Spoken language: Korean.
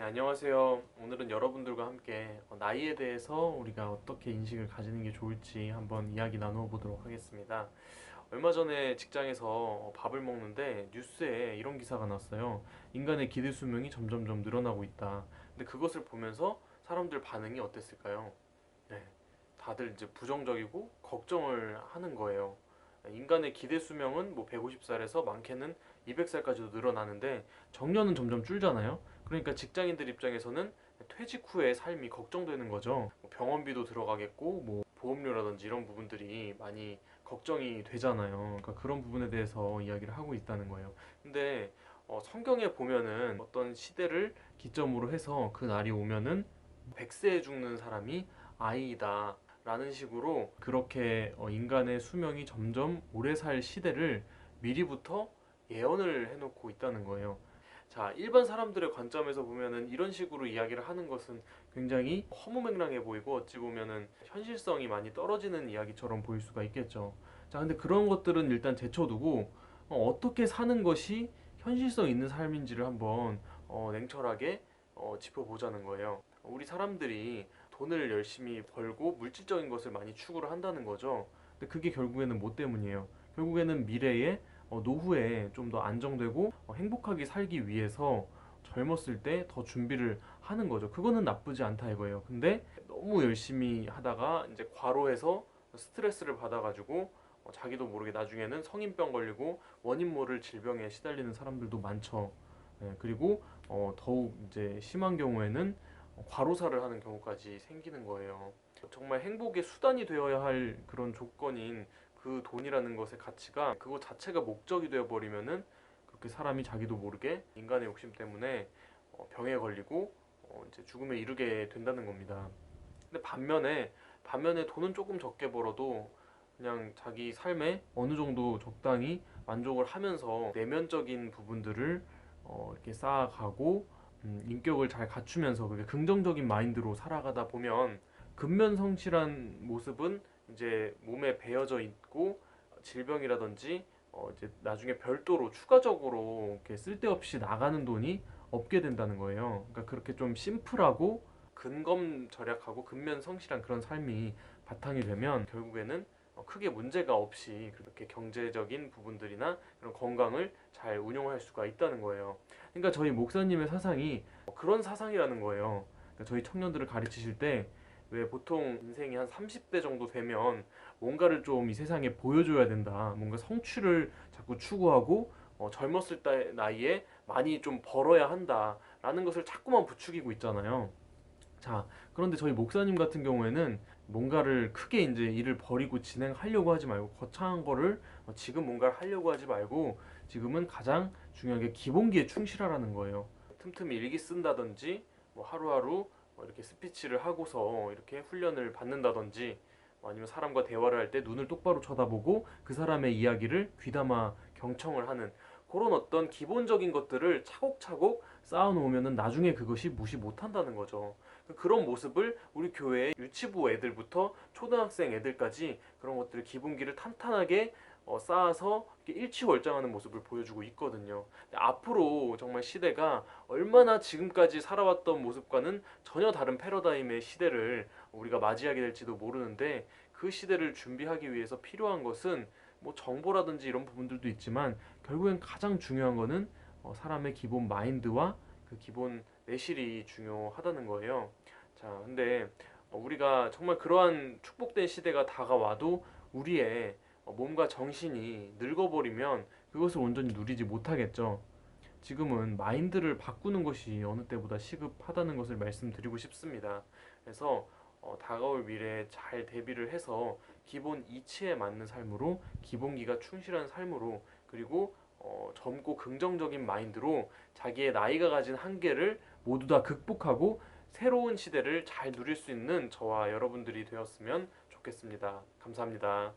안녕하세요. 오늘은 여러분들과 함께 나이에 대해서 우리가 어떻게 인식을 가지는 게 좋을지 한번 이야기 나누어 보도록 하겠습니다. 얼마 전에 직장에서 밥을 먹는데 뉴스에 이런 기사가 났어요. 인간의 기대 수명이 점점점 늘어나고 있다. 근데 그것을 보면서 사람들 반응이 어땠을까요? 네, 다들 이제 부정적이고 걱정을 하는 거예요. 인간의 기대 수명은 뭐 150살에서 많게는 200살까지도 늘어나는데 정년은 점점 줄잖아요. 그러니까 직장인들 입장에서는 퇴직 후의 삶이 걱정되는 거죠. 뭐 병원비도 들어가겠고 뭐 보험료라든지 이런 부분들이 많이 걱정이 되잖아요. 그러니까 그런 부분에 대해서 이야기를 하고 있다는 거예요. 근데 성경에 보면은 어떤 시대를 기점으로 해서 그 날이 오면은 100세에 죽는 사람이 아이이다 라는 식으로 그렇게 인간의 수명이 점점 오래 살 시대를 미리부터 예언을 해놓고 있다는 거예요. 자, 일반 사람들의 관점에서 보면은 이런 식으로 이야기를 하는 것은 굉장히 허무맹랑해 보이고 어찌 보면은 현실성이 많이 떨어지는 이야기처럼 보일 수가 있겠죠. 자, 근데 그런 것들은 일단 제쳐두고 어떻게 사는 것이 현실성 있는 삶인지를 한번 냉철하게 짚어보자는 거예요. 우리 사람들이 돈을 열심히 벌고 물질적인 것을 많이 추구를 한다는 거죠. 근데 그게 결국에는 뭐 때문이에요? 결국에는 미래에 노후에 좀 더 안정되고 행복하게 살기 위해서 젊었을 때 더 준비를 하는 거죠. 그거는 나쁘지 않다 이거예요. 근데 너무 열심히 하다가 이제 과로해서 스트레스를 받아가지고 자기도 모르게 나중에는 성인병 걸리고 원인 모를 질병에 시달리는 사람들도 많죠. 예, 그리고 더욱 이제 심한 경우에는 과로사를 하는 경우까지 생기는 거예요. 정말 행복의 수단이 되어야 할 그런 조건인 그 돈이라는 것의 가치가 그거 자체가 목적이 되어 버리면은 그렇게 사람이 자기도 모르게 인간의 욕심 때문에 병에 걸리고 이제 죽음에 이르게 된다는 겁니다. 근데 반면에 돈은 조금 적게 벌어도 그냥 자기 삶에 어느 정도 적당히 만족을 하면서 내면적인 부분들을 이렇게 쌓아가고 인격을 잘 갖추면서 그게 긍정적인 마인드로 살아가다 보면 근면성실한 모습은 이제 몸에 배어져 있고 질병이라든지 이제 나중에 별도로 추가적으로 이렇게 쓸데없이 나가는 돈이 없게 된다는 거예요. 그러니까 그렇게 좀 심플하고 근검 절약하고 근면성실한 그런 삶이 바탕이 되면 결국에는 크게 문제가 없이 그렇게 경제적인 부분들이나 그런 건강을 잘 운용할 수가 있다는 거예요. 그러니까 저희 목사님의 사상이 그런 사상이라는 거예요. 그러니까 저희 청년들을 가르치실 때 왜 보통 인생이 한 30대 정도 되면 뭔가를 좀 이 세상에 보여줘야 된다. 뭔가 성취를 자꾸 추구하고 젊었을 때 나이에 많이 좀 벌어야 한다라는 것을 자꾸만 부추기고 있잖아요. 자, 그런데 저희 목사님 같은 경우에는 뭔가를 크게 이제 일을 벌이고 진행하려고 하지 말고 거창한 거를 지금 뭔가를 하려고 하지 말고 지금은 가장 중요한 게 기본기에 충실하라는 거예요. 틈틈이 일기 쓴다든지 뭐 하루하루 이렇게 스피치를 하고서 이렇게 훈련을 받는다든지 아니면 사람과 대화를 할 때 눈을 똑바로 쳐다보고 그 사람의 이야기를 귀담아 경청을 하는 그런 어떤 기본적인 것들을 차곡차곡 쌓아놓으면은 나중에 그것이 무시 못한다는 거죠. 그런 모습을 우리 교회의 유치부 애들부터 초등학생 애들까지 그런 것들을 기본기를 탄탄하게 쌓아서 일취월장하는 모습을 보여주고 있거든요. 앞으로 정말 시대가 얼마나 지금까지 살아왔던 모습과는 전혀 다른 패러다임의 시대를 우리가 맞이하게 될지도 모르는데 그 시대를 준비하기 위해서 필요한 것은 뭐 정보라든지 이런 부분들도 있지만 결국엔 가장 중요한 거는 사람의 기본 마인드와 그 기본 내실이 중요하다는 거예요. 자, 근데 우리가 정말 그러한 축복된 시대가 다가와도 우리의 몸과 정신이 늙어버리면 그것을 온전히 누리지 못하겠죠. 지금은 마인드를 바꾸는 것이 어느 때보다 시급하다는 것을 말씀드리고 싶습니다. 그래서 다가올 미래에 잘 대비를 해서 기본 이치에 맞는 삶으로 기본기가 충실한 삶으로 그리고 젊고 긍정적인 마인드로 자기의 나이가 가진 한계를 모두 다 극복하고 새로운 시대를 잘 누릴 수 있는 저와 여러분들이 되었으면 좋겠습니다. 감사합니다.